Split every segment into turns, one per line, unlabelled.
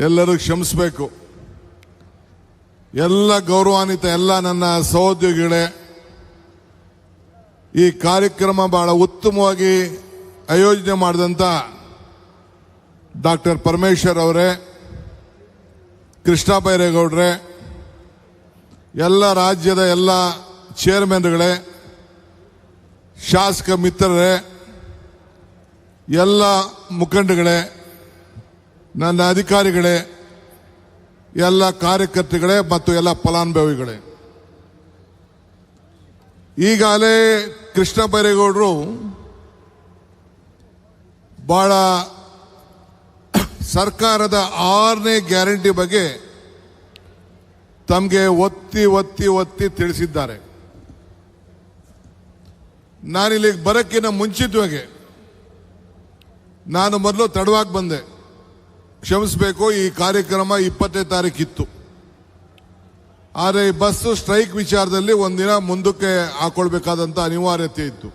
ಎಲ್ಲರೂ ಕ್ಷಮಿಸಬೇಕು. ಎಲ್ಲ ಗೌರವಾನ್ವಿತ ಎಲ್ಲ ನನ್ನ ಸಹೋದ್ಯೋಗಿಗಳೇ, ಈ ಕಾರ್ಯಕ್ರಮ ಬಹಳ ಉತ್ತಮವಾಗಿ ಆಯೋಜನೆ ಮಾಡಿದಂಥ ಡಾಕ್ಟರ್ ಪರಮೇಶ್ವರ್ ಅವರೇ, ಕೃಷ್ಣ ಬೈರೇಗೌಡ್ರೆ, ಎಲ್ಲ ರಾಜ್ಯದ ಎಲ್ಲ ಚೇರ್ಮನ್ಗಳೇ, ಶಾಸಕ ಮಿತ್ರರೇ, ಎಲ್ಲ ಮುಖಂಡಗಳೇ, ನನ್ನ ಅಧಿಕಾರಿಗಳೇ, ಎಲ್ಲ ಕಾರ್ಯಕರ್ತರುಗಳೇ ಮತ್ತು ಎಲ್ಲ ಫಲಾನುಭವಿಗಳೇ, ಈಗಾಗಲೇ ಕೃಷ್ಣ ಬೈರೇಗೌಡರು ಬಹಳ ಸರ್ಕಾರದ 6ನೇ ಗ್ಯಾರಂಟಿ ಬಗ್ಗೆ ತಮಗೆ ಒತ್ತಿ ಒತ್ತಿ ಒತ್ತಿ ತಿಳಿಸಿದ್ದಾರೆ. ನಾನಿಲ್ಲಿಗೆ ಬರೋಕ್ಕಿಂತ ಮುಂಚಿತವಾಗಿ ನಾನು ಮೊದಲು ತಡವಾಗಿ ಬಂದೆ, ಕ್ಷಮಿಸಬೇಕು. ಈ ಕಾರ್ಯಕ್ರಮ 20ನೇ ತಾರೀಕಿತ್ತು. ಆದರೆ ಈ ಬಸ್ಸು ಸ್ಟ್ರೈಕ್ ವಿಚಾರದಲ್ಲಿ ಒಂದಿನ ಮುಂದಕ್ಕೆ ಹಾಕೊಳ್ಬೇಕಾದಂಥ ಅನಿವಾರ್ಯತೆ ಇತ್ತು.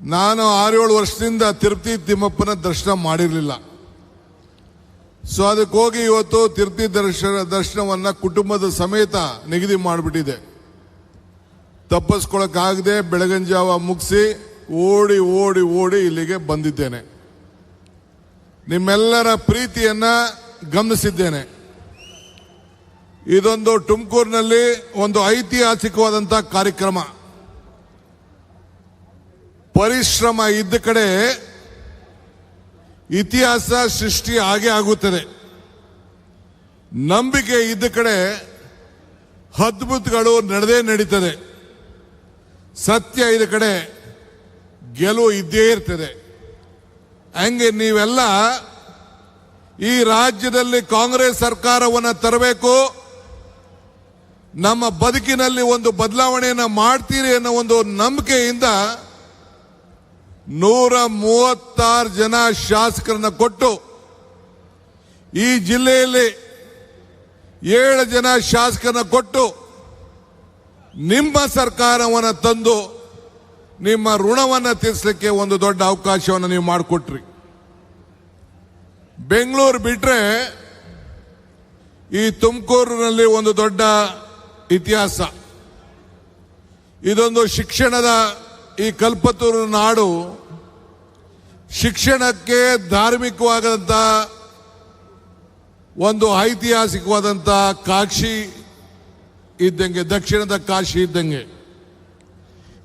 ನಾನು 6-7 ವರ್ಷದಿಂದ ತಿರುಪತಿ ತಿಮ್ಮಪ್ಪನ ದರ್ಶನ ಮಾಡಿರಲಿಲ್ಲ. ಸೊ ಅದಕ್ಕೆ ಹೋಗಿ ಇವತ್ತು ತಿರುಪತಿ ದರ್ಶನವನ್ನ ಕುಟುಂಬದ ಸಮೇತ ನಿಗದಿ ಮಾಡಿಬಿಟ್ಟಿದೆ. ತಪ್ಪಿಸ್ಕೊಳಕ್ಕಾಗದೆ ಬೆಳಗಿನ ಜಾವ ಮುಗಿಸಿ ಓಡಿ ಓಡಿ ಓಡಿ ಇಲ್ಲಿಗೆ ಬಂದಿದ್ದೇನೆ. ನಿಮ್ಮೆಲ್ಲರ ಪ್ರೀತಿಯನ್ನ ಗಮನಿಸಿದ್ದೇನೆ. ಇದೊಂದು ತುಮಕೂರಿನಲ್ಲಿ ಒಂದು ಐತಿಹಾಸಿಕವಾದಂತಹ ಕಾರ್ಯಕ್ರಮ. ಪರಿಶ್ರಮ ಇದ್ದ ಕಡೆ ಇತಿಹಾಸ ಸೃಷ್ಟಿ ಆಗೇ ಆಗುತ್ತದೆ. ನಂಬಿಕೆ ಇದ್ದ ಕಡೆ ಅದ್ಭುತಗಳು ನಡೆದೇ ನಡೀತದೆ. ಸತ್ಯ ಇದ್ದ ಕಡೆ ಗೆಲುವು ಇದ್ದೇ ಇರ್ತದೆ. ಹಂಗೆ ನೀವೆಲ್ಲ ಈ ರಾಜ್ಯದಲ್ಲಿ ಕಾಂಗ್ರೆಸ್ ಸರ್ಕಾರವನ್ನು ತರಬೇಕು, ನಮ್ಮ ಬದುಕಿನಲ್ಲಿ ಒಂದು ಬದಲಾವಣೆಯನ್ನು ಮಾಡ್ತೀರಿ ಅನ್ನೋ ಒಂದು ನಂಬಿಕೆಯಿಂದ 136 ಜನ ಶಾಸಕರನ್ನ ಕೊಟ್ಟು ಈ ಜಿಲ್ಲೆಯಲ್ಲಿ 7 ಜನ ಶಾಸಕರನ್ನ ಕೊಟ್ಟು ನಿಮ್ಮ ಸರ್ಕಾರವನ್ನು ತಂದು ನಿಮ್ಮ ಋಣವನ್ನು ತೀರಿಸಲಿಕ್ಕೆ ಒಂದು ದೊಡ್ಡ ಅವಕಾಶವನ್ನು ನೀವು ಮಾಡಿಕೊಟ್ರಿ. ಬೆಂಗಳೂರು ಬಿಟ್ರೆ ಈ ತುಮಕೂರಿನಲ್ಲಿ ಒಂದು ದೊಡ್ಡ ಇತಿಹಾಸ. ಇದೊಂದು ಶಿಕ್ಷಣದ ಈ ಕಲ್ಪತರು ನಾಡು. ಶಿಕ್ಷಣಕ್ಕೆ ಧಾರ್ಮಿಕವಾದಂಥ ಒಂದು ಐತಿಹಾಸಿಕವಾದಂಥ ಕಾಶಿ ಇದ್ದಂಗೆ, ದಕ್ಷಿಣದ ಕಾಶಿ ಇದ್ದಂಗೆ.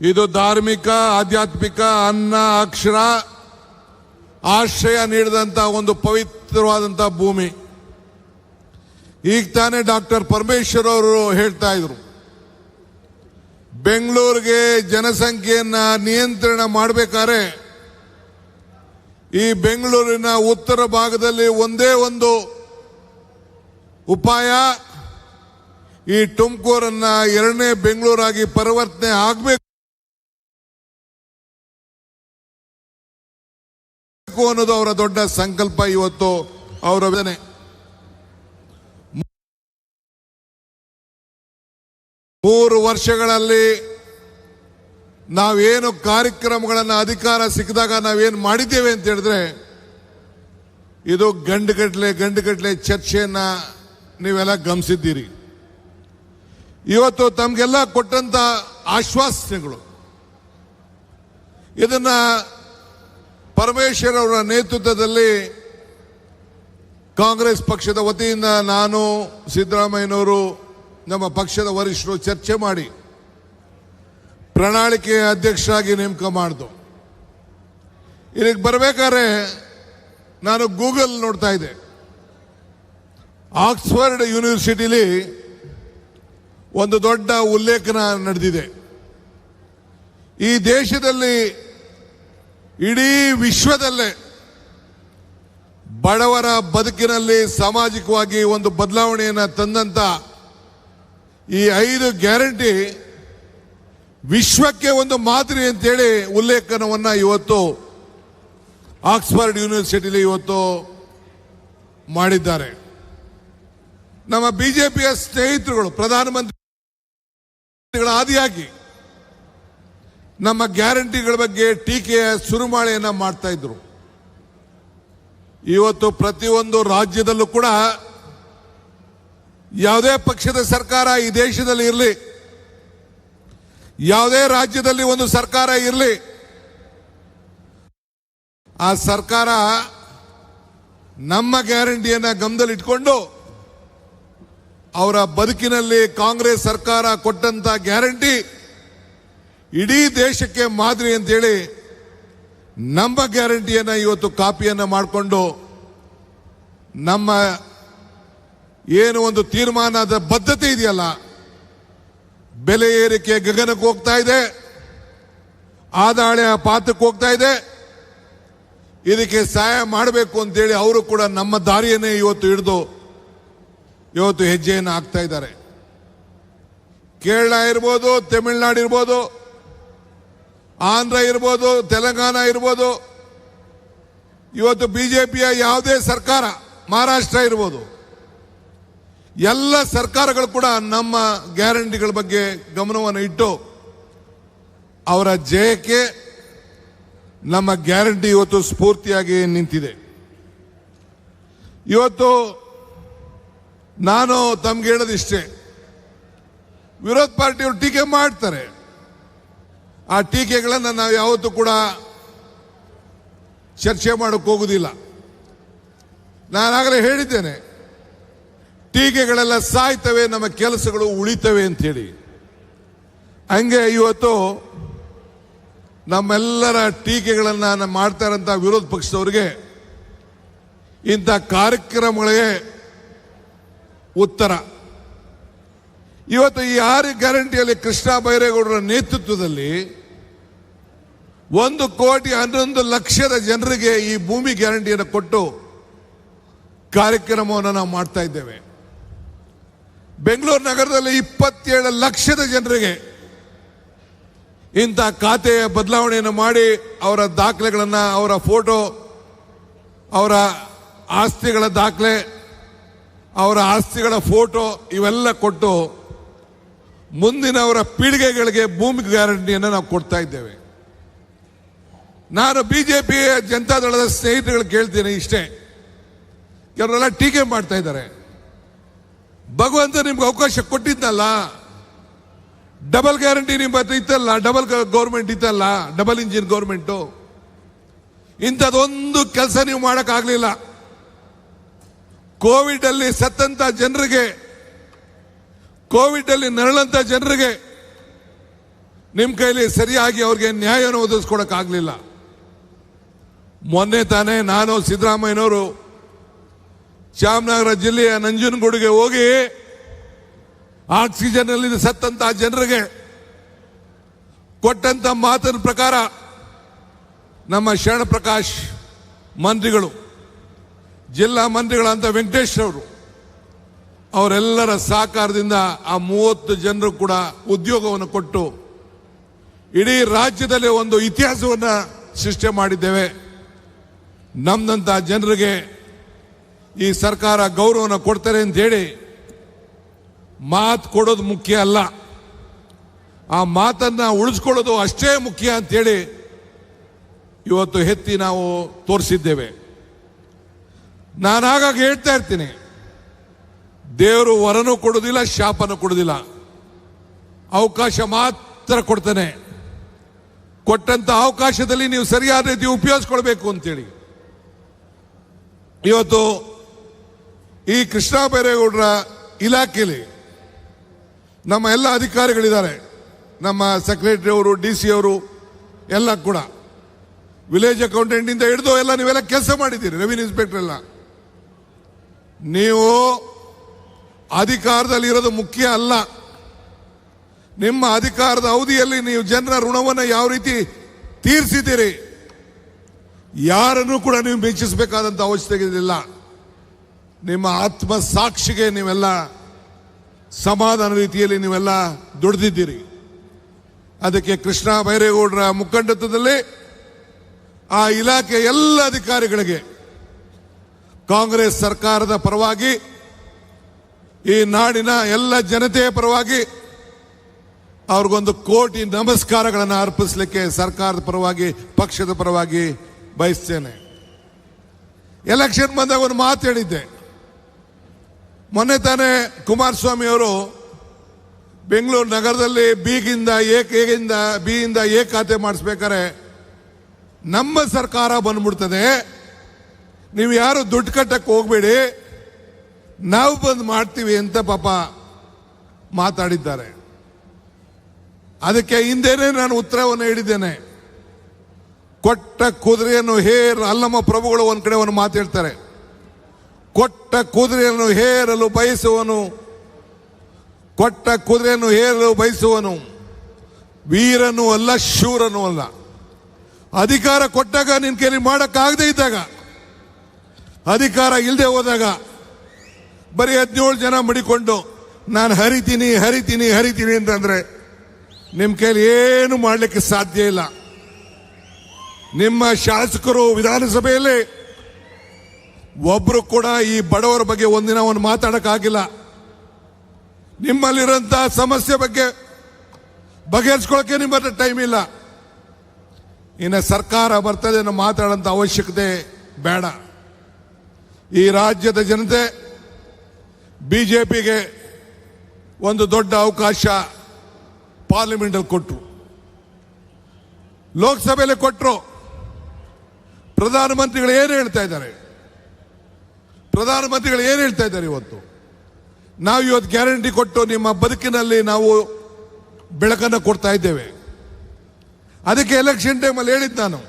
ಇದು ಧಾರ್ಮಿಕ, ಆಧ್ಯಾತ್ಮಿಕ, ಅನ್ನ, ಅಕ್ಷರ, ಆಶ್ರಯ ನೀಡಿದಂಥ ಒಂದು ಪವಿತ್ರವಾದಂಥ ಭೂಮಿ. ಈಗ ತಾನೇ ಡಾಕ್ಟರ್ ಪರಮೇಶ್ವರ್ ಅವರು ಹೇಳ್ತಾ ಇದ್ರು, ಬೆಂಗಳೂರಿಗೆ ಜನಸಂಖ್ಯೆಯನ್ನ ನಿಯಂತ್ರಣ ಮಾಡಬೇಕಾದ್ರೆ ಈ ಬೆಂಗಳೂರಿನ ಉತ್ತರ ಭಾಗದಲ್ಲಿ ಒಂದೇ ಒಂದು ಉಪಾಯ, ಈ ತುಮಕೂರನ್ನ 2ನೇ ಬೆಂಗಳೂರಾಗಿ ಪರಿವರ್ತನೆ ಆಗಬೇಕು ಅನ್ನೋದು ಅವರ ದೊಡ್ಡ ಸಂಕಲ್ಪ. ಇವತ್ತು ಅವರ 3 ವರ್ಷಗಳಲ್ಲಿ ನಾವೇನು ಕಾರ್ಯಕ್ರಮಗಳನ್ನು ಅಧಿಕಾರ ಸಿಕ್ಕಿದಾಗ ನಾವೇನು ಮಾಡಿದ್ದೇವೆ ಅಂತ ಹೇಳಿದ್ರೆ, ಇದು ಗಂಡುಗಟ್ಟಲೆ ಚರ್ಚೆಯನ್ನ ನೀವೆಲ್ಲ ಗಮನಿಸಿದ್ದೀರಿ. ಇವತ್ತು ತಮಗೆಲ್ಲ ಕೊಟ್ಟಂತ ಆಶ್ವಾಸನೆಗಳು, ಇದನ್ನ ಪರಮೇಶ್ವರ್ ಅವರ ನೇತೃತ್ವದಲ್ಲಿ ಕಾಂಗ್ರೆಸ್ ಪಕ್ಷದ ವತಿಯಿಂದ ನಾನು, ಸಿದ್ದರಾಮಯ್ಯನವರು, ನಮ್ಮ ಪಕ್ಷದ ವರಿಷ್ಠರು ಚರ್ಚೆ ಮಾಡಿ ಪ್ರಣಾಳಿಕೆಯ ಅಧ್ಯಕ್ಷರಾಗಿ ನೇಮಕ ಮಾಡಿದ್ದು. ಇಲ್ಲಿಗೆ ಬರಬೇಕಾದ್ರೆ ನಾನು ಗೂಗಲ್ ನೋಡ್ತಾ ಇದ್ದೆ. ಆಕ್ಸ್ಫರ್ಡ್ ಯೂನಿವರ್ಸಿಟಿಲಿ ಒಂದು ದೊಡ್ಡ ಉಲ್ಲೇಖನ ನಡೆದಿದೆ. ಈ ದೇಶದಲ್ಲಿ, ಇಡೀ ವಿಶ್ವದಲ್ಲೇ ಬಡವರ ಬದುಕಿನಲ್ಲಿ ಸಾಮಾಜಿಕವಾಗಿ ಒಂದು ಬದಲಾವಣೆಯನ್ನು ತಂದಂತ ಈ 5 ಗ್ಯಾರಂಟಿ ವಿಶ್ವಕ್ಕೆ ಒಂದು ಮಾದರಿ ಅಂತೇಳಿ ಉಲ್ಲೇಖನವನ್ನ ಇವತ್ತು ಆಕ್ಸ್ಫರ್ಡ್ ಯೂನಿವರ್ಸಿಟಿಲಿ ಇವತ್ತು ಮಾಡಿದ್ದಾರೆ. ನಮ್ಮ ಬಿಜೆಪಿಯ ಸ್ನೇಹಿತರುಗಳು ಪ್ರಧಾನಮಂತ್ರಿಗಳ ಆದಿಯಾಗಿ ನಮ್ಮ ಗ್ಯಾರಂಟಿಗಳ ಬಗ್ಗೆ ಟೀಕೆಯ ಸುರುಮಾಳೆಯನ್ನ ಮಾಡ್ತಾ ಇದ್ರು. ಇವತ್ತು ಪ್ರತಿಯೊಂದು ರಾಜ್ಯದಲ್ಲೂ ಕೂಡ ಯಾವುದೇ ಪಕ್ಷದ ಸರ್ಕಾರ ಈ ದೇಶದಲ್ಲಿ ಇರಲಿ, ಯಾವುದೇ ರಾಜ್ಯದಲ್ಲಿ ಒಂದು ಸರ್ಕಾರ ಇರಲಿ, ಆ ಸರ್ಕಾರ ನಮ್ಮ ಗ್ಯಾರಂಟಿಯನ್ನ ಗಮನದಲ್ಲಿಟ್ಕೊಂಡು ಅವರ ಬದುಕಿನಲ್ಲಿ ಕಾಂಗ್ರೆಸ್ ಸರ್ಕಾರ ಕೊಟ್ಟಂತ ಗ್ಯಾರಂಟಿ ಇಡೀ ದೇಶಕ್ಕೆ ಮಾದರಿ ಅಂತೇಳಿ ನಮ್ಮ ಗ್ಯಾರಂಟಿಯನ್ನ ಇವತ್ತು ಕಾಪಿಯನ್ನ ಮಾಡಿಕೊಂಡು ನಮ್ಮ ಏನು ಒಂದು ತೀರ್ಮಾನದ ಬದ್ಧತೆ ಇದೆಯಲ್ಲ, ಬೆಲೆ ಏರಿಕೆ ಗಗನಕ್ಕೆ ಹೋಗ್ತಾ ಇದೆ, ಆದಾಯ ಪಾತಕ್ಕೆ ಹೋಗ್ತಾ ಇದೆ, ಇದಕ್ಕೆ ಸಹಾಯ ಮಾಡಬೇಕು ಅಂತೇಳಿ ಅವರು ಕೂಡ ನಮ್ಮ ದಾರಿಯನ್ನೇ ಇವತ್ತು ಹಿಡಿದು ಇವತ್ತು ಹೆಜ್ಜೆಯನ್ನು ಹಾಕ್ತಾ ಇದ್ದಾರೆ. ಕೇರಳ ಇರ್ಬೋದು, ತಮಿಳುನಾಡು ಇರ್ಬೋದು, ಆಂಧ್ರ ಇರ್ಬೋದು, ತೆಲಂಗಾಣ ಇರ್ಬೋದು, ಇವತ್ತು ಬಿಜೆಪಿಯ ಯಾವುದೇ ಸರ್ಕಾರ, ಮಹಾರಾಷ್ಟ್ರ ಇರ್ಬೋದು, ಎಲ್ಲ ಸರ್ಕಾರಗಳು ಕೂಡ ನಮ್ಮ ಗ್ಯಾರಂಟಿಗಳ ಬಗ್ಗೆ ಗಮನವನ್ನು ಇಟ್ಟು ಅವರ ಜಯಕ್ಕೆ ನಮ್ಮ ಗ್ಯಾರಂಟಿ ಇವತ್ತು ಸ್ಫೂರ್ತಿಯಾಗಿ ನಿಂತಿದೆ. ಇವತ್ತು ನಾನು ತಮ್ಗೆ ಹೇಳೋದಿಷ್ಟೇ, ವಿರೋಧ ಪಾರ್ಟಿಯವರು ಟೀಕೆ ಮಾಡ್ತಾರೆ. ಆ ಟೀಕೆಗಳನ್ನು ನಾವು ಯಾವತ್ತೂ ಕೂಡ ಚರ್ಚೆ ಮಾಡೋಕೆ ಹೋಗುದಿಲ್ಲ. ನಾನಾಗಲೇ ಹೇಳಿದ್ದೇನೆ, ಟೀಕೆಗಳೆಲ್ಲ ಸಾಯ್ತವೆ, ನಮ್ಮ ಕೆಲಸಗಳು ಉಳಿತವೆ ಅಂತೇಳಿ. ಹಂಗೆ ಇವತ್ತು ನಮ್ಮೆಲ್ಲರ ಟೀಕೆಗಳನ್ನು ಮಾಡ್ತಾ ಇರೋಂಥ ವಿರೋಧ ಪಕ್ಷದವರಿಗೆ ಇಂಥ ಕಾರ್ಯಕ್ರಮಗಳಿಗೆ ಉತ್ತರ. ಇವತ್ತು ಈ 6 ಗ್ಯಾರಂಟಿಯಲ್ಲಿ ಕೃಷ್ಣ ಬೈರೇಗೌಡರ ನೇತೃತ್ವದಲ್ಲಿ 1,11,00,000 ಜನರಿಗೆ ಈ ಭೂಮಿ ಗ್ಯಾರಂಟಿಯನ್ನು ಕೊಟ್ಟು ಕಾರ್ಯಕ್ರಮವನ್ನು ನಾವು ಮಾಡ್ತಾ ಇದ್ದೇವೆ. ಬೆಂಗಳೂರು ನಗರದಲ್ಲಿ 27 ಲಕ್ಷದ ಜನರಿಗೆ ಇಂಥ ಖಾತೆಯ ಬದಲಾವಣೆಯನ್ನು ಮಾಡಿ ಅವರ ದಾಖಲೆಗಳನ್ನು, ಅವರ ಫೋಟೋ, ಅವರ ಆಸ್ತಿಗಳ ದಾಖಲೆ, ಅವರ ಆಸ್ತಿಗಳ ಫೋಟೋ ಇವೆಲ್ಲ ಕೊಟ್ಟು ಮುಂದಿನ ಅವರ ಪೀಳಿಗೆಗಳಿಗೆ ಭೂಮಿ ಗ್ಯಾರಂಟಿಯನ್ನು ನಾವು ಕೊಡ್ತಾ ಇದ್ದೇವೆ. ನಾನು ಬಿಜೆಪಿ ಜನತಾದಳದ ಸ್ನೇಹಿತರುಗಳು ಕೇಳ್ತೀನಿ ಇಷ್ಟೇ, ಕೆಲವರೆಲ್ಲ ಟೀಕೆ ಮಾಡ್ತಾ ಇದ್ದಾರೆ. ಭಗವಂತ ನಿಮ್ಗೆ ಅವಕಾಶ ಕೊಟ್ಟಿದ್ದಲ್ಲ, ಡಬಲ್ ಗ್ಯಾರಂಟಿ ನಿಮ್ಮ ಇತ್ತಲ್ಲ, ಡಬಲ್ ಗೌರ್ಮೆಂಟ್ ಇತ್ತಲ್ಲ, ಡಬಲ್ ಇಂಜಿನ್ ಗೌರ್ಮೆಂಟು, ಇಂಥದ್ದೊಂದು ಕೆಲಸ ನೀವು ಮಾಡೋಕ್ಕಾಗಲಿಲ್ಲ. ಕೋವಿಡ್ ಅಲ್ಲಿ ಸತ್ತಂತ ಜನರಿಗೆ, ಕೋವಿಡ್ ಅಲ್ಲಿ ನರಳಂತ ಜನರಿಗೆ ನಿಮ್ಮ ಕೈಲಿ ಸರಿಯಾಗಿ ಅವ್ರಿಗೆ ನ್ಯಾಯವನ್ನು ಒದಗಿಸ್ಕೊಡಕ್ಕಾಗಲಿಲ್ಲ. ಮೊನ್ನೆ ತಾನೇ ನಾನು ಸಿದ್ದರಾಮಯ್ಯನವರು ಚಾಮರಾಜನಗರ ಜಿಲ್ಲೆಯ ನಂಜನಗೂಡಿಗೆ ಹೋಗಿ ಆಕ್ಸಿಜನ್ ಅಲ್ಲಿ ಸತ್ತಂತ ಜನರಿಗೆ ಕೊಟ್ಟಂತ ಮಾತಿನ ಪ್ರಕಾರ ನಮ್ಮ ಶರಣ ಪ್ರಕಾಶ್ ಮಂತ್ರಿಗಳು, ಜಿಲ್ಲಾ ಮಂತ್ರಿಗಳಂತ ವೆಂಕಟೇಶ್ ಅವರು, ಅವರೆಲ್ಲರ ಸಹಕಾರದಿಂದ ಆ 30 ಜನರು ಕೂಡ ಉದ್ಯೋಗವನ್ನು ಕೊಟ್ಟು ಇಡೀ ರಾಜ್ಯದಲ್ಲಿ ಒಂದು ಇತಿಹಾಸವನ್ನು ಸೃಷ್ಟಿ ಮಾಡಿದ್ದೇವೆ. ನಮ್ಮಂತ ಜನರಿಗೆ ಈ ಸರ್ಕಾರ ಗೌರವವನ್ನು ಕೊಡ್ತಾರೆ ಅಂತ ಹೇಳಿ ಮಾತು ಕೊಡೋದು ಮುಖ್ಯ ಅಲ್ಲ, ಆ ಮಾತನ್ನ ಉಳಿಸ್ಕೊಳ್ಳೋದು ಅಷ್ಟೇ ಮುಖ್ಯ ಅಂತೇಳಿ ಇವತ್ತು ಎತ್ತಿ ನಾವು ತೋರಿಸಿದ್ದೇವೆ. ನಾನು ಆಗಾಗ ಹೇಳ್ತಾ ಇರ್ತೀನಿ, ದೇವರು ವರನೂ ಕೊಡೋದಿಲ್ಲ, ಶಾಪನೂ ಕೊಡೋದಿಲ್ಲ, ಅವಕಾಶ ಮಾತ್ರ ಕೊಡ್ತಾನೆ. ಕೊಟ್ಟಂತ ಅವಕಾಶದಲ್ಲಿ ನೀವು ಸರಿಯಾದ ರೀತಿ ಉಪಯೋಗಿಸ್ಕೊಳ್ಬೇಕು ಅಂತೇಳಿ ಇವತ್ತು ಈ ಕೃಷ್ಣ ಬೈರೇಗೌಡರ ಇಲಾಖೆಯಲ್ಲಿ ನಮ್ಮ ಎಲ್ಲ ಅಧಿಕಾರಿಗಳಿದ್ದಾರೆ, ನಮ್ಮ ಸೆಕ್ರೆಟರಿ ಅವರು, DC ಅವರು ಎಲ್ಲ ಕೂಡ, ವಿಲೇಜ್ ಅಕೌಂಟೆಂಟ್ ಇಂದ ಹಿಡಿದು ಎಲ್ಲ ನೀವೆಲ್ಲ ಕೆಲಸ ಮಾಡಿದ್ದೀರಿ, ರೆವಿನ್ಯೂ ಇನ್ಸ್ಪೆಕ್ಟರ್ ಎಲ್ಲ. ನೀವು ಅಧಿಕಾರದಲ್ಲಿ ಇರೋದು ಮುಖ್ಯ ಅಲ್ಲ, ನಿಮ್ಮ ಅಧಿಕಾರದ ಅವಧಿಯಲ್ಲಿ ನೀವು ಜನರ ಋಣವನ್ನು ಯಾವ ರೀತಿ ತೀರಿಸಿದ್ದೀರಿ, ಯಾರನ್ನು ಕೂಡ ನೀವು ಮೆಚ್ಚಿಸಬೇಕಾದಂತ ಅವಶ್ಯಕತೆ ಇಲ್ಲ. ನಿಮ್ಮ ಆತ್ಮ ಸಾಕ್ಷಿಗೆ ನೀವೆಲ್ಲ ಸಮಾಧಾನ ರೀತಿಯಲ್ಲಿ ನೀವೆಲ್ಲ ದುಡಿದಿದ್ದೀರಿ. ಅದಕ್ಕೆ ಕೃಷ್ಣ ಬೈರೇಗೌಡರ ಮುಖಂಡತ್ವದಲ್ಲಿ ಆ ಇಲಾಖೆ ಎಲ್ಲ ಅಧಿಕಾರಿಗಳಿಗೆ ಕಾಂಗ್ರೆಸ್ ಸರ್ಕಾರದ ಪರವಾಗಿ, ಈ ನಾಡಿನ ಎಲ್ಲ ಜನತೆಯ ಪರವಾಗಿ ಅವ್ರಿಗೊಂದು ಕೋಟಿ ನಮಸ್ಕಾರಗಳನ್ನು ಅರ್ಪಿಸಲಿಕ್ಕೆ ಸರ್ಕಾರದ ಪರವಾಗಿ, ಪಕ್ಷದ ಪರವಾಗಿ ಬಯಸ್ತೇನೆ. ಎಲೆಕ್ಷನ್ ಬಂದಾಗ ಒಂದು ಮಾತು ಹೇಳಿದ್ದೆ. ಮೊನ್ನೆ ತಾನೇ ಕುಮಾರಸ್ವಾಮಿ ಅವರು ಬೆಂಗಳೂರು ನಗರದಲ್ಲಿ ಬಿಯಿಂದ ಎ ಖಾತೆ ಮಾಡಿಸ್ಬೇಕಾರೆ ನಮ್ಮ ಸರ್ಕಾರ ಬಂದ್ಬಿಡ್ತದೆ, ನೀವು ಯಾರು ದುಡ್ಡು ಕಟ್ಟಕ್ಕೆ ಹೋಗ್ಬೇಡಿ, ನಾವು ಬಂದು ಮಾಡ್ತೀವಿ ಅಂತ ಪಾಪ ಮಾತಾಡಿದ್ದಾರೆ. ಅದಕ್ಕೆ ಹಿಂದೆನೇ ನಾನು ಉತ್ತರವನ್ನು ಹೇಳಿದ್ದೇನೆ. ಕೊಟ್ಟ ಕುದುರೆಯನ್ನು ಅಲ್ಲಮ್ಮ ಪ್ರಭುಗಳು ಒಂದ್ ಕಡೆ ಒಂದು ಮಾತು ಹೇಳ್ತಾರೆ, ಕೊಟ್ಟ ಕುದುರೆಯನ್ನು ಹೇರಲು ಬಯಸುವನು ವೀರನೂ ಅಲ್ಲ ಶೂರನೂ ಅಲ್ಲ. ಅಧಿಕಾರ ಕೊಟ್ಟಾಗ ನಿನ್ ಕೈಲಿ ಮಾಡಕ್ಕಾಗದೇ ಇದ್ದಾಗ, ಅಧಿಕಾರ ಇಲ್ಲದೆ ಹೋದಾಗ ಬರೀ 17 ಜನ ಮಡಿಕೊಂಡು ನಾನು ಹರಿತೀನಿ ಅಂತಂದ್ರೆ ನಿಮ್ಮ ಕೈಲಿ ಏನು ಮಾಡಲಿಕ್ಕೆ ಸಾಧ್ಯ ಇಲ್ಲ. ನಿಮ್ಮ ಶಾಸಕರು ವಿಧಾನಸಭೆಯಲ್ಲಿ ಒಬ್ರು ಕೂಡ ಈ ಬಡವರ ಬಗ್ಗೆ ಒಂದಿನ ಒಂದು ಮಾತಾಡಕ್ಕಾಗಿಲ್ಲ. ನಿಮ್ಮಲ್ಲಿರೋಂಥ ಸಮಸ್ಯೆ ಬಗ್ಗೆ ಬಗೆಹರಿಸ್ಕೊಳ್ಳೋಕೆ ನಿಮ್ಮ ಹತ್ರ ಟೈಮ್ ಇಲ್ಲ. ಇನ್ನು ಸರ್ಕಾರ ಬರ್ತದೆ ಅನ್ನೋ ಮಾತಾಡೋಂಥ ಅವಶ್ಯಕತೆ ಬೇಡ. ಈ ರಾಜ್ಯದ ಜನತೆ ಬಿಜೆಪಿಗೆ ಒಂದು ದೊಡ್ಡ ಅವಕಾಶ ಪಾರ್ಲಿಮೆಂಟಲ್ಲಿ ಕೊಟ್ಟರು, ಲೋಕಸಭೆಯಲ್ಲಿ ಕೊಟ್ಟರು. ಪ್ರಧಾನಮಂತ್ರಿಗಳು ಏನು ಹೇಳ್ತಾ ಇದ್ದಾರೆ? ಇವತ್ತು ನಾವು ಗ್ಯಾರಂಟಿ ಕೊಟ್ಟು ನಿಮ್ಮ ಬದುಕಿನಲ್ಲಿ ನಾವು ಬೆಳಕನ್ನು ಕೊಡ್ತಾ ಇದ್ದೇವೆ. ಅದಕ್ಕೆ ಎಲೆಕ್ಷನ್ ಟೈಮಲ್ಲಿ ಹೇಳಿದ್ದು ನಾನು,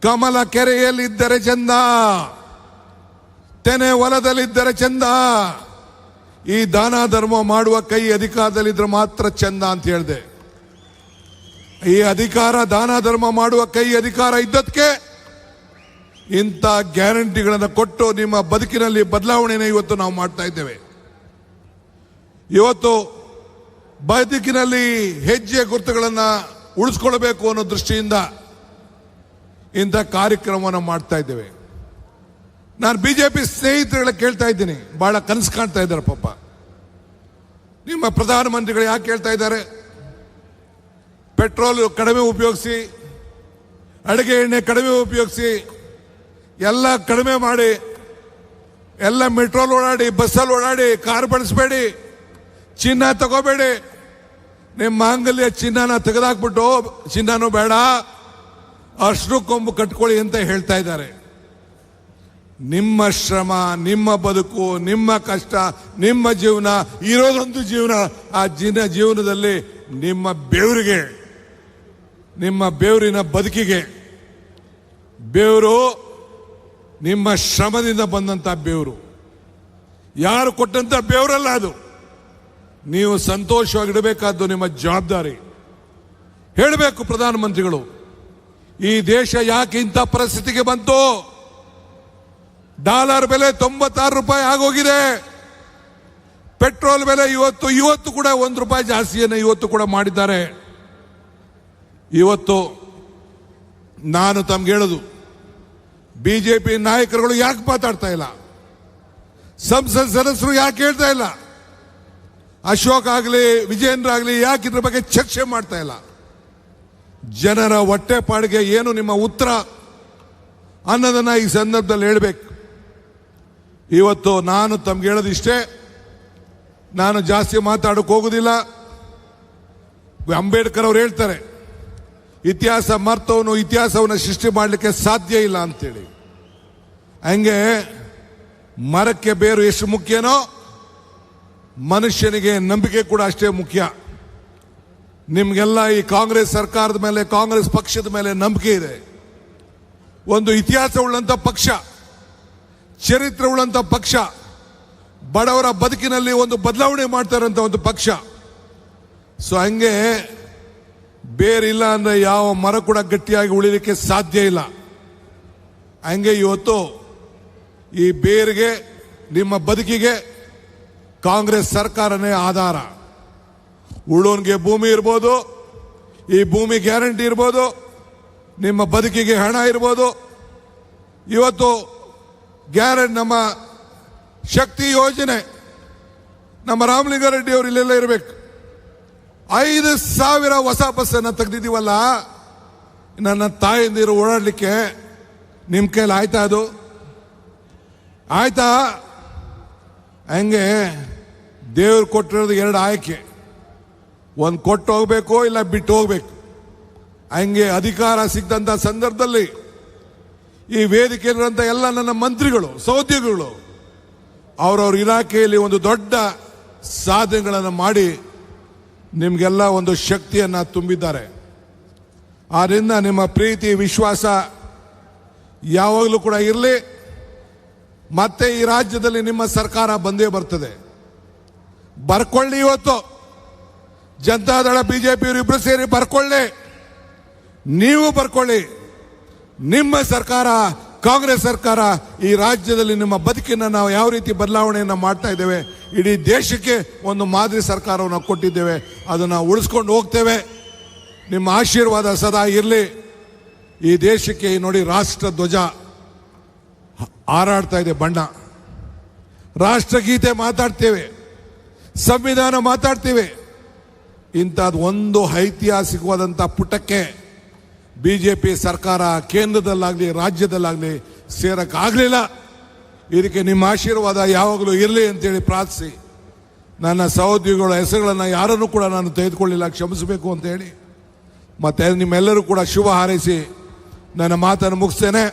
ಕಮಲ ಕೆರೆಯಲ್ಲಿದ್ದರೆ ಚಂದ, ತೆನೆ ಹೊಲದಲ್ಲಿದ್ದರೆ ಚಂದ, ಈ ದಾನ ಧರ್ಮ ಮಾಡುವ ಕೈ ಅಧಿಕಾರದಲ್ಲಿದ್ದರೆ ಮಾತ್ರ ಚಂದ ಅಂತ ಹೇಳಿದೆ. ಈ ದಾನ ಧರ್ಮ ಮಾಡುವ ಕೈ ಅಧಿಕಾರ ಇದ್ದದಕ್ಕೆ ಇಂಥ ಗ್ಯಾರಂಟಿಗಳನ್ನು ಕೊಟ್ಟು ನಿಮ್ಮ ಬದುಕಿನಲ್ಲಿ ಬದಲಾವಣೆಯನ್ನು ಇವತ್ತು ನಾವು ಮಾಡ್ತಾ ಇದ್ದೇವೆ. ಇವತ್ತು ಬದುಕಿನಲ್ಲಿ ಹೆಜ್ಜೆ ಗುರುತುಗಳನ್ನು ಉಳಿಸ್ಕೊಳ್ಬೇಕು ಅನ್ನೋ ದೃಷ್ಟಿಯಿಂದ ಇಂಥ ಕಾರ್ಯಕ್ರಮವನ್ನು ಮಾಡ್ತಾ ಇದ್ದೇವೆ. ನಾನು ಬಿಜೆಪಿ ಸ್ನೇಹಿತರುಗಳ ಕೇಳ್ತಾ ಇದ್ದೀನಿ, ಬಹಳ ಕನಸು ಕಾಣ್ತಾ ಇದ್ದಾರೆ ಪಾಪ. ನಿಮ್ಮ ಪ್ರಧಾನಮಂತ್ರಿಗಳು ಯಾಕೆ ಹೇಳ್ತಾ ಇದ್ದಾರೆ? ಪೆಟ್ರೋಲ್ ಕಡಿಮೆ ಉಪಯೋಗಿಸಿ, ಅಡುಗೆ ಎಣ್ಣೆ ಕಡಿಮೆ ಉಪಯೋಗಿಸಿ, ಎಲ್ಲ ಕಡಿಮೆ ಮಾಡಿ, ಎಲ್ಲ ಮೆಟ್ರೋಲ್ ಓಡಾಡಿ, ಬಸ್ಸಲ್ಲಿ ಓಡಾಡಿ, ಕಾರ್ ಬಳಸಬೇಡಿ, ಚಿನ್ನ ತಗೋಬೇಡಿ, ನಿಮ್ಮ ಮಾಂಗಲ್ಯ ಚಿನ್ನನ ತೆಗೆದಾಕ್ಬಿಟ್ಟು ಚಿನ್ನನೂ ಬೇಡ, ಅರ್ಶಿನ ಕೊಂಬು ಕಟ್ಕೊಳ್ಳಿ ಅಂತ ಹೇಳ್ತಾ ಇದ್ದಾರೆ. ನಿಮ್ಮ ಶ್ರಮ, ನಿಮ್ಮ ಬದುಕು, ನಿಮ್ಮ ಕಷ್ಟ, ನಿಮ್ಮ ಜೀವನ ಇರೋದೊಂದು ಜೀವನ. ಆ ಜೀವನದಲ್ಲಿ ನಿಮ್ಮ ಬೆವರಿಗೆ, ನಿಮ್ಮ ಬೆವರಿನ ಬದುಕಿಗೆ, ಬೆವರು ನಿಮ್ಮ ಶ್ರಮದಿಂದ ಬಂದಂತ ಬೆವರು, ಯಾರು ಕೊಟ್ಟಂತ ಬೆವರಲ್ಲ ಅದು. ನೀವು ಸಂತೋಷವಾಗಿಡಬೇಕಾದ್ದು ನಿಮ್ಮ ಜವಾಬ್ದಾರಿ. ಹೇಳಬೇಕು ಪ್ರಧಾನಮಂತ್ರಿಗಳು, ಈ ದೇಶ ಯಾಕೆ ಇಂಥ ಪರಿಸ್ಥಿತಿಗೆ ಬಂತು? ಡಾಲರ್ ಬೆಲೆ 96 ರೂಪಾಯಿ ಆಗೋಗಿದೆ. ಪೆಟ್ರೋಲ್ ಬೆಲೆ ಇವತ್ತು ಕೂಡ 1 ರೂಪಾಯಿ ಜಾಸ್ತಿಯನ್ನು ಇವತ್ತು ಕೂಡ ಮಾಡಿದ್ದಾರೆ. ಇವತ್ತು ನಾನು ತಮ್ಗೆ ಹೇಳೋದು, ಬಿಜೆಪಿ ನಾಯಕರುಗಳು ಯಾಕೆ ಮಾತಾಡ್ತಾ ಇಲ್ಲ? ಸಂಸತ್ ಸದಸ್ಯರು ಯಾಕೆ ಹೇಳ್ತಾ ಇಲ್ಲ? ಅಶೋಕ್ ಆಗಲಿ, ವಿಜೇಂದ್ರ ಆಗಲಿ ಯಾಕೆ ಇದ್ರ ಬಗ್ಗೆ ಚರ್ಚೆ ಮಾಡ್ತಾ ಇಲ್ಲ? ಜನರ ಹೊಟ್ಟೆಪಾಡಿಗೆ ಏನು ನಿಮ್ಮ ಉತ್ತರ ಅನ್ನೋದನ್ನ ಈ ಸಂದರ್ಭದಲ್ಲಿ ಹೇಳಬೇಕು. ಇವತ್ತು ನಾನು ತಮ್ಗೆ ಹೇಳೋದಿಷ್ಟೇ, ನಾನು ಜಾಸ್ತಿ ಮಾತಾಡೋಕೆ ಹೋಗುದಿಲ್ಲ. ಅಂಬೇಡ್ಕರ್ ಅವರು ಹೇಳ್ತಾರೆ, ಇತಿಹಾಸ ಮರ್ತವನು ಇತಿಹಾಸವನ್ನು ಸೃಷ್ಟಿ ಮಾಡಲಿಕ್ಕೆ ಸಾಧ್ಯ ಇಲ್ಲ ಅಂತೇಳಿ. ಹಂಗೆ ಮರಕ್ಕೆ ಬೇರು ಎಷ್ಟು ಮುಖ್ಯನೋ ಮನುಷ್ಯನಿಗೆ ನಂಬಿಕೆ ಕೂಡ ಅಷ್ಟೇ ಮುಖ್ಯ. ನಿಮ್ಗೆಲ್ಲ ಈ ಕಾಂಗ್ರೆಸ್ ಸರ್ಕಾರದ ಮೇಲೆ, ಕಾಂಗ್ರೆಸ್ ಪಕ್ಷದ ಮೇಲೆ ನಂಬಿಕೆ ಇದೆ. ಒಂದು ಇತಿಹಾಸ ಉಳ್ಳಂತ ಪಕ್ಷ, ಚರಿತ್ರೆ ಉಳ್ಳಂತ ಪಕ್ಷ, ಬಡವರ ಬದುಕಿನಲ್ಲಿ ಒಂದು ಬದಲಾವಣೆ ಮಾಡ್ತಾರಂತ ಒಂದು ಪಕ್ಷ. ಸೊ ಹಂಗೆ ಬೇರಿಲ್ಲ ಅಂದ್ರೆ ಯಾವ ಮರ ಕೂಡ ಗಟ್ಟಿಯಾಗಿ ಉಳಿಲಿಕ್ಕೆ ಸಾಧ್ಯ ಇಲ್ಲ. ಹಂಗೆ ಇವತ್ತು ಈ ಬೇರಿಗೆ, ನಿಮ್ಮ ಬದುಕಿಗೆ ಕಾಂಗ್ರೆಸ್ ಸರ್ಕಾರನೇ ಆಧಾರ. ಉಳ್ಳೋನ್ಗೆ ಭೂಮಿ ಇರ್ಬೋದು, ಈ ಭೂಮಿ ಗ್ಯಾರಂಟಿ ಇರ್ಬೋದು, ನಿಮ್ಮ ಬದುಕಿಗೆ ಹಣ ಇರ್ಬೋದು. ಇವತ್ತು ಗ್ಯಾರಂಟಿ ನಮ್ಮ ಶಕ್ತಿ ಯೋಜನೆ, ನಮ್ಮ ರಾಮಲಿಂಗಾರೆಡ್ಡಿ ಅವರು ಇಲ್ಲೆಲ್ಲ ಇರಬೇಕು. 5,000 ಹೊಸ ಬಸ್ಸನ್ನು ತೆಗೆದಿದ್ದೀವಲ್ಲ, ನನ್ನ ತಾಯಿಂದಿರು ಓಡಾಡ್ಲಿಕ್ಕೆ ನಿಮ್ಮ ಕೈಲಿ ಆಯ್ತಾ? ಅದು ಆಯ್ತಾ? ಹಂಗೆ ದೇವ್ರು ಕೊಟ್ಟಿರೋದು ಎರಡು ಆಯ್ಕೆ, ಒಂದು ಕೊಟ್ಟು ಹೋಗ್ಬೇಕು, ಇಲ್ಲ ಬಿಟ್ಟು ಹೋಗ್ಬೇಕು. ಹಂಗೆ ಅಧಿಕಾರ ಸಿಕ್ಕಂತ ಸಂದರ್ಭದಲ್ಲಿ ಈ ವೇದಿಕೆಯಲ್ಲಿರುವಂಥ ಎಲ್ಲ ನನ್ನ ಮಂತ್ರಿಗಳು, ಸಹೋದ್ಯೋಗಿಗಳು ಅವರವ್ರ ಇಲಾಖೆಯಲ್ಲಿ ಒಂದು ದೊಡ್ಡ ಸಾಧನೆಗಳನ್ನು ಮಾಡಿ ನಿಮಗೆಲ್ಲ ಒಂದು ಶಕ್ತಿಯನ್ನು ತುಂಬಿದ್ದಾರೆ. ಆದ್ದರಿಂದ ನಿಮ್ಮ ಪ್ರೀತಿ ವಿಶ್ವಾಸ ಯಾವಾಗಲೂ ಕೂಡ ಇರಲಿ. ಮತ್ತೆ ಈ ರಾಜ್ಯದಲ್ಲಿ ನಿಮ್ಮ ಸರ್ಕಾರ ಬಂದೇ ಬರ್ತದೆ. ಬರ್ಕೊಳ್ಳಿ, ಇವತ್ತು ಜನತಾದಳ ಬಿಜೆಪಿಯವರು ಇಬ್ರು ಸೇರಿ ಬರ್ಕೊಳ್ಳಿ, ನೀವು ಬರ್ಕೊಳ್ಳಿ. ನಿಮ್ಮ ಸರ್ಕಾರ, ಕಾಂಗ್ರೆಸ್ ಸರ್ಕಾರ ಈ ರಾಜ್ಯದಲ್ಲಿ ನಿಮ್ಮ ಬದುಕಿನ ನಾವು ಯಾವ ರೀತಿ ಬದಲಾವಣೆಯನ್ನು ಮಾಡ್ತಾ ಇದ್ದೇವೆ, ಇಡೀ ದೇಶಕ್ಕೆ ಒಂದು ಮಾದರಿ ಸರ್ಕಾರವನ್ನು ಕೊಟ್ಟಿದ್ದೇವೆ, ಅದನ್ನು ಉಳಿಸ್ಕೊಂಡು ಹೋಗ್ತೇವೆ. ನಿಮ್ಮ ಆಶೀರ್ವಾದ ಸದಾ ಇರಲಿ. ಈ ದೇಶಕ್ಕೆ ನೋಡಿ ರಾಷ್ಟ್ರ ಧ್ವಜ ಹಾರಾಡ್ತಾ ಇದೆ, ಬಣ್ಣ, ರಾಷ್ಟ್ರಗೀತೆ ಮಾತಾಡ್ತೇವೆ, ಸಂವಿಧಾನ ಮಾತಾಡ್ತೇವೆ. ಇಂಥದ್ದು ಒಂದು ಐತಿಹಾಸಿಕವಾದಂಥ ಪುಟಕ್ಕೆ ಬಿಜೆಪಿ ಸರ್ಕಾರ ಕೇಂದ್ರದಲ್ಲಾಗಲಿ ರಾಜ್ಯದಲ್ಲಾಗಲಿ ಸೇರಕ್ಕಾಗಲಿಲ್ಲ. ಇದಕ್ಕೆ ನಿಮ್ಮ ಆಶೀರ್ವಾದ ಯಾವಾಗಲೂ ಇರಲಿ ಅಂತೇಳಿ ಪ್ರಾರ್ಥಿಸಿ, ನನ್ನ ಸಹೋದ್ಯೋಗಿಗಳ ಹೆಸರುಗಳನ್ನು ಯಾರನ್ನು ಕೂಡ ನಾನು ತೆಗೆದುಕೊಳ್ಳಿಲ್ಲ, ಕ್ಷಮಿಸಬೇಕು ಅಂತ ಹೇಳಿ ಮತ್ತೆ ನಿಮ್ಮೆಲ್ಲರೂ ಕೂಡ ಶುಭ ಹಾರೈಸಿ ನನ್ನ ಮಾತನ್ನು ಮುಗಿಸ್ತೇನೆ.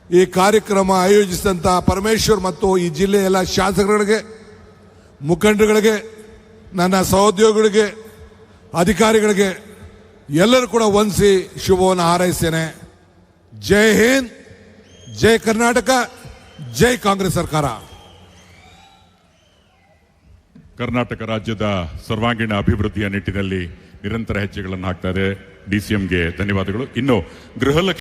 ಈ ಕಾರ್ಯಕ್ರಮ ಆಯೋಜಿಸಿದಂಥ ಪರಮೇಶ್ವರ್ ಮತ್ತು ಈ ಜಿಲ್ಲೆಯ ಎಲ್ಲ ಶಾಸಕರಿಗೆ, ಮುಖಂಡರುಗಳಿಗೆ, ನನ್ನ ಸಹೋದ್ಯೋಗಿಗಳಿಗೆ, ಅಧಿಕಾರಿಗಳಿಗೆ ಎಲ್ಲರೂ ಕೂಡ ವಂದಿಸಿ ಶುಭವನ್ನು ಹಾರೈಸ್ತೇನೆ. ಜೈ ಹಿಂದ್, ಜೈ ಕರ್ನಾಟಕ, ಜೈ ಕಾಂಗ್ರೆಸ್ ಸರ್ಕಾರ.
ಕರ್ನಾಟಕ ರಾಜ್ಯದ ಸರ್ವಾಂಗೀಣ ಅಭಿವೃದ್ಧಿಯ ನಿಟ್ಟಿನಲ್ಲಿ ನಿರಂತರ ಹೆಜ್ಜೆಗಳನ್ನು ಹಾಕ್ತಾ ಇದೆ. ಡಿಸಿಎಂಗೆ ಧನ್ಯವಾದಗಳು. ಇನ್ನು ಗೃಹಲಕ್ಷ್ಮಿ